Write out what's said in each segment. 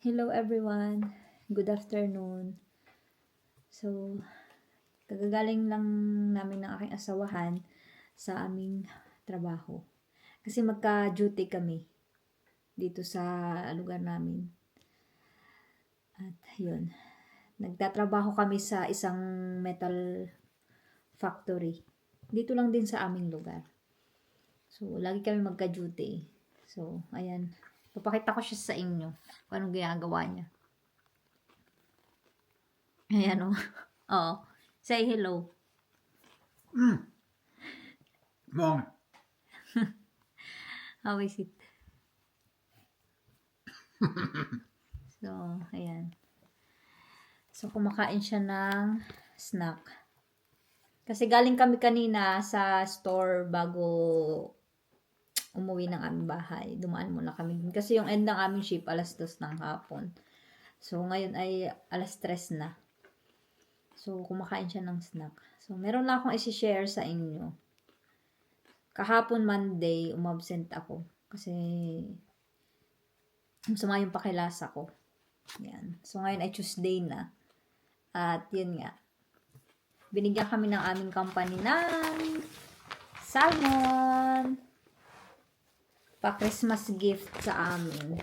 Hello everyone. Good afternoon. So, kagagaling lang namin ng aking asawahan sa aming trabaho. Kasi magka-duty kami dito sa lugar namin. At yun, nagtatrabaho kami sa isang metal factory. Dito lang din sa aming lugar. So, lagi kami magka-duty. So, ayan. Papakita ko siya sa inyo kung anong ginagawa niya. Ayan o. Oo. Say hello. Morning. How is it? So, ayan. So, kumakain siya ng snack. Kasi galing kami kanina sa store bago umuwi ng aming bahay. Dumaan muna kami dun. Kasi yung end ng aming shift, alas 2 ng hapon. So, ngayon ay alas 3 na. So, kumakain siya ng snack. So, meron lang akong isi-share sa inyo. Kahapon Monday, umabsent ako. Kasi, masama yung pakilasa ko. Yan. So, ngayon ay Tuesday na. At, yun nga. Binigyan kami ng aming company ng salmon. Pa-Christmas gift sa amin.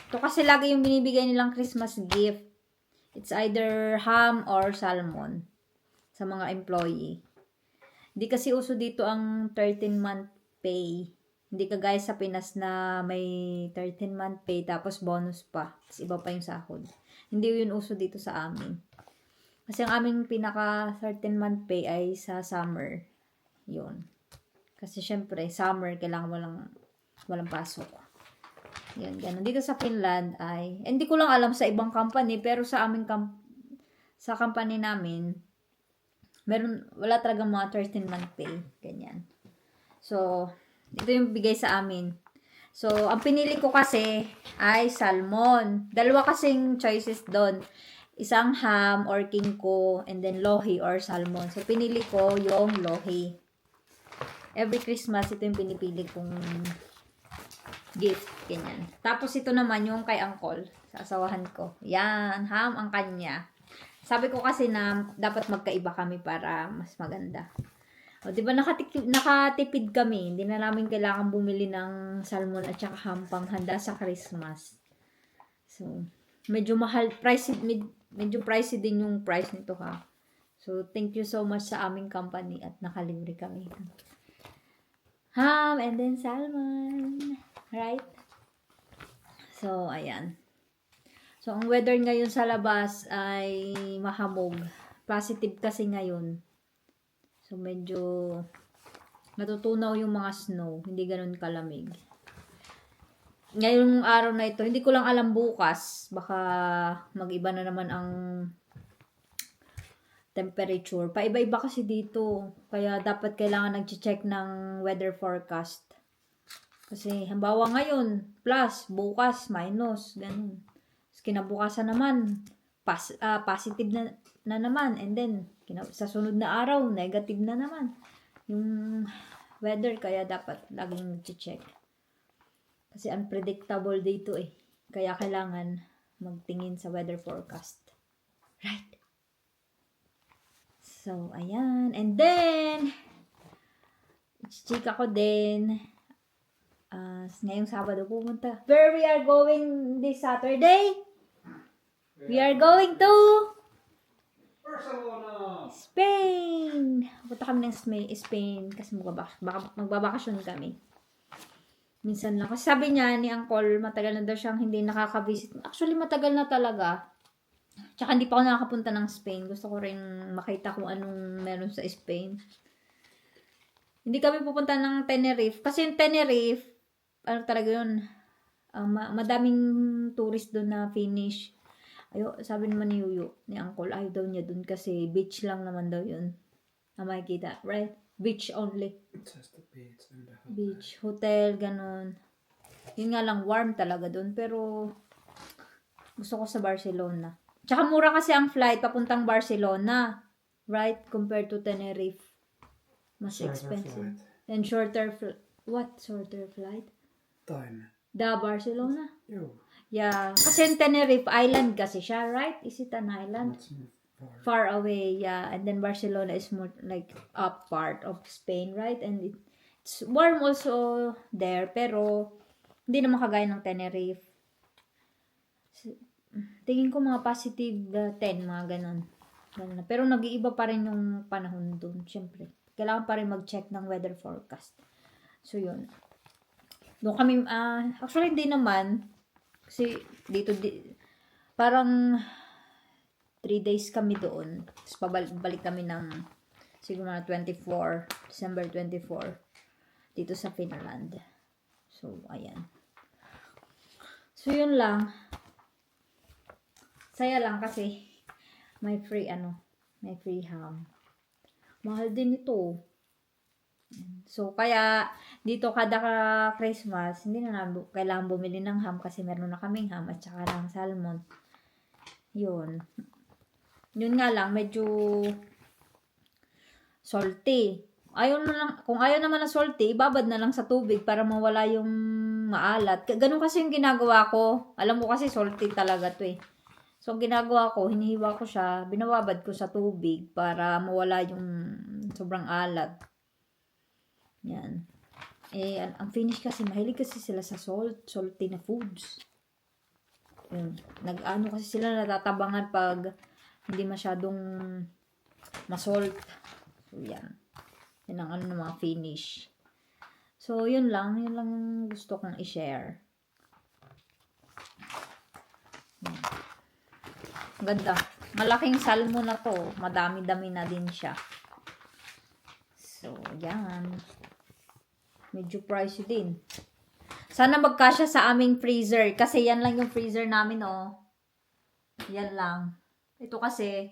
Ito kasi lagi yung binibigay nilang Christmas gift. It's either ham or salmon sa mga employee. Hindi kasi uso dito ang 13-month pay. Hindi kagaya sa Pinas na may 13-month pay tapos bonus pa. Tapos iba pa yung sahod. Hindi yun uso dito sa amin. Kasi ang aming pinaka 13-month pay ay sa summer. Yun. Kasi syempre, summer, kailangan walang pasok. Yan, ganun. Dito sa Finland ay, hindi ko lang alam sa ibang company, pero sa aming sa company namin, wala talaga mga 13-month pay. Ganyan. So, ito yung bigay sa amin. So, ang pinili ko kasi ay salmon. Dalawa kasing choices doon. Isang ham or kinko, and then lohi or salmon. So, pinili ko yung lohi. Every Christmas, ito yung pinipili kong gift. Ganyan. Tapos, ito naman yung kay Uncle, sa asawahan ko. Yan, ham ang kanya. Sabi ko kasi na dapat magkaiba kami para mas maganda. O, di ba nakatipid kami. Hindi na namin kailangan bumili ng salmon at saka ham pang handa sa Christmas. So, medyo mahal, medyo pricey din yung price nito ha. So, thank you so much sa aming company at nakalibre kami. Ham and then salmon. Right? So, ayan. So, ang weather ngayon sa labas ay mahamog. Positive kasi ngayon. So, medyo natutunaw yung mga snow. Hindi ganun kalamig. Ngayong araw na ito, hindi ko lang alam bukas. Baka mag-iba na naman ang temperature. Paiba-iba kasi dito. Kaya dapat kailangan nag-check ng weather forecast. Kasi halimbawa ngayon, plus, bukas, minus, ganun. Tapos kinabukasan naman, positive na naman. And then, sa sunod na araw, negative na naman. Yung weather, kaya dapat laging nag-check. Kasi unpredictable dito eh. Kaya kailangan magtingin sa weather forecast. Right? So, ayan. And then, chika ko din. Ngayong Sabado pumunta. Where we are going this Saturday? We are going to Barcelona! Spain. Punta kami ng Spain kasi magbabakasyon kami. Minsan lang. Kasi sabi niya ni Uncle, matagal na daw siyang hindi nakaka-visit. Actually, matagal na talaga. Tsaka hindi pa ako nakakapunta ng Spain. Gusto ko rin makita kung anong meron sa Spain. Hindi kami pupunta ng Tenerife. Kasi yung Tenerife, ano talaga yun, madaming tourist doon na Finnish. Sabi naman ni Yuyo, ni Uncle, ayaw daw niya doon kasi beach lang naman daw yun. Na makikita, right? Beach only. Just the beach and the Beach, hotel, ganun. Yun nga lang, warm talaga doon. Pero, gusto ko sa Barcelona. Tsaka mura kasi ang flight papuntang Barcelona. Right? Compared to Tenerife. Mas Shorter expensive. flight. And shorter what? Shorter flight? Time. Barcelona. Ew. Yeah, kasi yung Tenerife Island kasi siya, right? Is it an island? That's more far. Far away, yeah. And then Barcelona is more like up part of Spain, right? And it's warm also there, pero hindi naman kagaya ng Tenerife. Tingin ko mga positive 10, mga ganun. Ganun na. Pero nag-iiba pa rin yung panahon dun, syempre. Kailangan pa rin mag-check ng weather forecast. So, yun. Doon kami, actually hindi naman, kasi dito, parang 3 days kami doon. Tapos pabalik kami ng siguro na December 24 dito sa Finland. So, ayan. So, yun lang. Saya lang kasi may free ham. Mahal din ito. So, kaya dito kada Christmas, hindi na kailangan bumili ng ham kasi meron na kaming ham at saka ng salmon. Yun. Yun nga lang, medyo salty. Kung ayaw naman ng salty, ibabad na lang sa tubig para mawala yung maalat. Ganun kasi yung ginagawa ko. Alam mo kasi salty talaga to eh. So, ang ginagawa ko, hinihiwa ko siya, binababad ko sa tubig para mawala yung sobrang alat. Yan. Eh, ang Finnish kasi, mahilig kasi sila sa salty na foods. Yun. Nag-ano kasi sila, natatabangan pag hindi masyadong masalt. So, yan. Yan ang ano ng mga Finnish. So, yun lang gusto kong i-share. Ganda. Malaking salmon na to. Madami-dami na din siya. So, yan. Medyo pricey din. Sana magkasya sa aming freezer. Kasi yan lang yung freezer namin, oh. Yan lang. Ito kasi,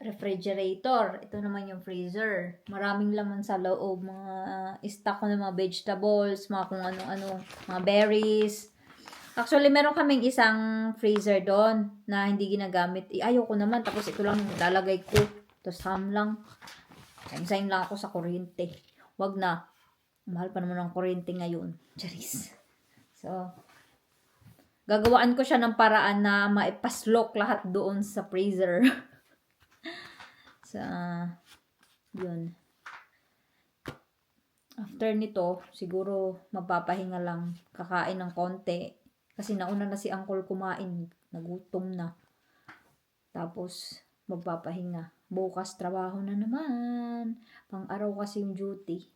refrigerator. Ito naman yung freezer. Maraming laman sa loob. Mga stock ko ng mga vegetables, mga kung ano-ano, mga berries. Actually, meron kaming isang freezer doon na hindi ginagamit. Ayaw ko naman. Tapos ito lang lalagay ko. Tapos ham lang. Sayang lang ako sa kuryente. Wag na. Mahal pa naman ang kuryente ngayon. Charis. So, gagawaan ko siya ng paraan na maipaslok lahat doon sa freezer. Yun. After nito, siguro mapapahinga lang. Kakain ng konti. Kasi nauna na si Uncle kumain. Nagutom na. Tapos, magpapahinga. Bukas, trabaho na naman. Pang-araw kasi yung duty.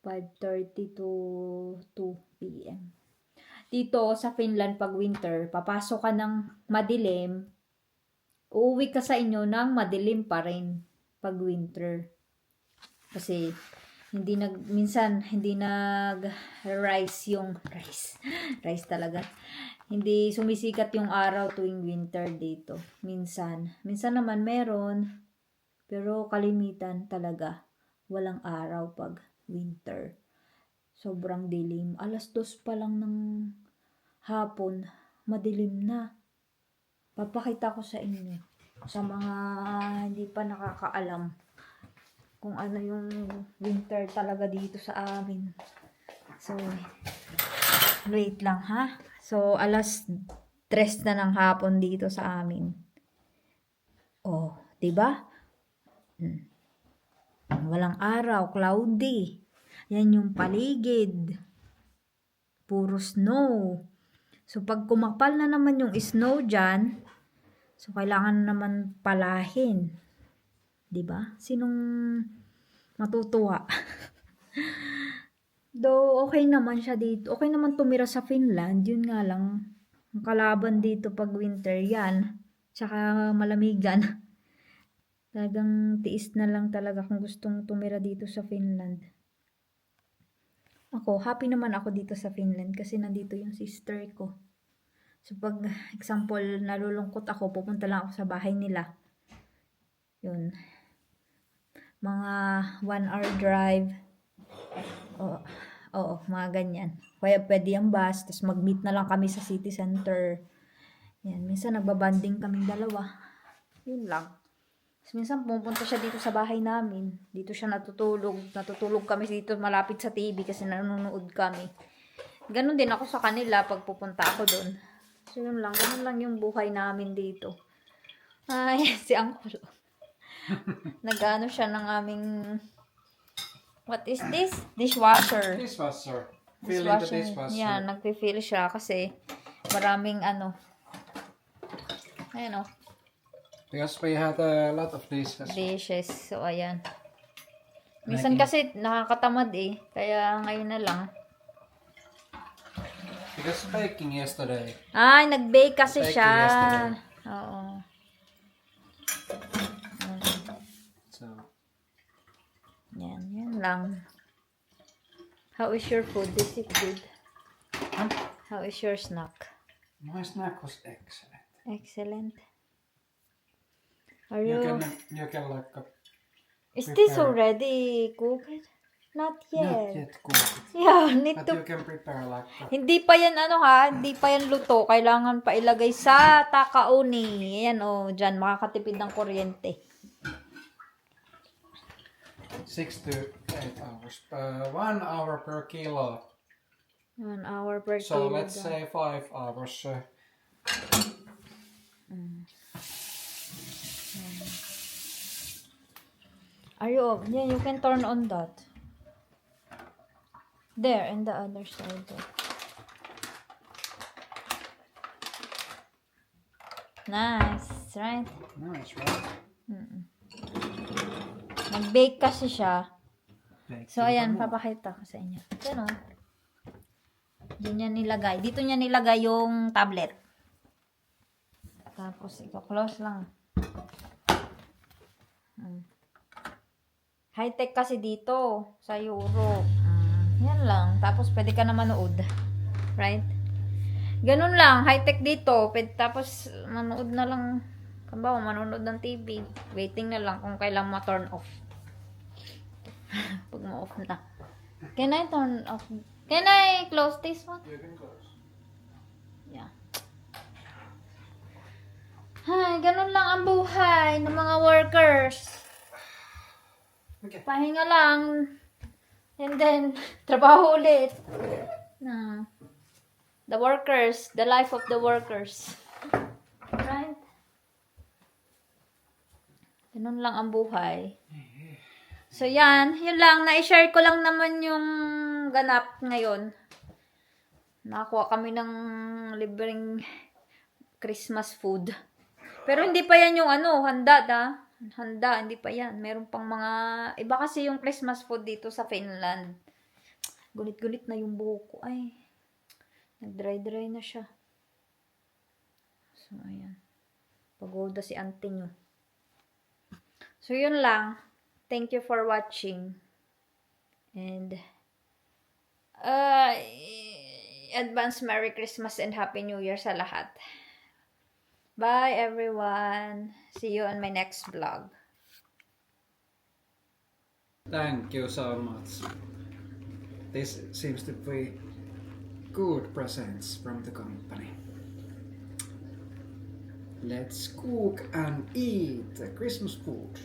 5:30 to 2 p.m. Dito sa Finland, pag winter, papasok ka ng madilim. Uuwi ka sa inyo ng madilim pa rin pag winter. Kasi, minsan hindi nag-rise yung rice talaga. Hindi sumisikat yung araw tuwing winter dito. Minsan naman meron, pero kalimitan talaga walang araw pag winter. Sobrang dilim. 2:00 pa lang ng hapon, madilim na. Papakita ko sa inyo sa mga hindi pa nakakaalam kung ano yung winter talaga dito sa amin. So, wait lang ha. So, 3:00 na ng hapon dito sa amin. Oh, 'di ba? Walang araw, cloudy. Yan yung paligid. Puro snow. So, pag kumakpal na naman yung snow dyan, so, kailangan naman palahin. 'Di ba? Sinong matutuwa? Though, okay naman siya dito. Okay naman tumira sa Finland. Yun nga lang, ang kalaban dito pag winter yan. Tsaka malamigan. Talagang tiis na lang talaga kung gustong tumira dito sa Finland. Ako, happy naman ako dito sa Finland kasi nandito yung sister ko. So, pag example, nalulungkot ako, pupunta lang ako sa bahay nila. Yun. Mga 1 hour drive. Oo, mga ganyan. Kaya pwede ang bus, tapos mag-meet na lang kami sa city center. Yan, minsan nagbabanding kaming dalawa. Yun lang. Tapos minsan pumunta siya dito sa bahay namin. Dito siya natutulog. Natutulog kami dito malapit sa TV kasi nanonood kami. Ganun din ako sa kanila pag pupunta ako doon. So, yun lang. Ganun lang yung buhay namin dito. Ay, si Uncle. Nag-ano siya ng aming... What is this? Dishwasher. Dishwasher. Filling the dishwasher. Yan, nagpi-fill siya kasi maraming ano. Ayan o. Because we had a lot of dishes. Dishes. So, ayan. Minsan kasi nakakatamad eh. Kaya ngayon na lang. Because baking yesterday. Ay, nag-bake kasi Baking siya. yesterday. Oo. So, Yan lang. How is your food? Is it good? huh? How is your snack? My snack was excellent. Excellent. Are You you... can like Is this prepare- already cooked? Not not yet. yet cooked. Yeah, need But to... you can prepare like Hindi pa yan ano ha, hindi pa yan luto. Kailangan pa ilagay sa takaoni. Ayan o, dyan, makakatipid ng kuryente. 6 to 8 hours. 1 hour per kilo. 1 hour per So kilo. let's say 5 hours. Are you off? Yeah, you can turn on that. There, and the other side. There. Nice, right? Nice, right? Nag-bake kasi siya. Bake So, it ayan, more. papakita ko sa inyo. Ganun. Diyan niya nilagay. Dito niya nilagay yung tablet. Tapos, i-close lang. High-tech kasi dito sa Europe. Yan lang. Tapos, pwede ka na manood. Right? Ganun lang. High-tech dito. Tapos, manood na lang. Kambawa, manonood ng TV. Waiting na lang kung kailan ma-turn off. Pag ma-off na. Can I turn off? Can I close this one? You can close. Yeah. Ay, ganun lang ang buhay ng mga workers. Okay. Pahinga lang. And then, trabaho ulit. Na. The workers. The life of the workers. Right? Ganun lang ang buhay. So, yan. Yun lang. Na-share ko lang naman yung ganap ngayon. Nakakuha kami ng libreng Christmas food. Pero hindi pa yan yung ano, handa Handa, hindi pa yan. Meron pang mga... Iba kasi yung Christmas food dito sa Finland. Gulit-gulit na yung buhok ko. Ay, nag-dry-dry na siya. So, ayan. Pagoda si auntie nyo. So, yun lang. Thank you for watching. And, advance Merry Christmas and Happy New Year sa lahat. Bye, everyone. See you on my next vlog. Thank you so much. This seems to be good presents from the company. Let's cook and eat Christmas food.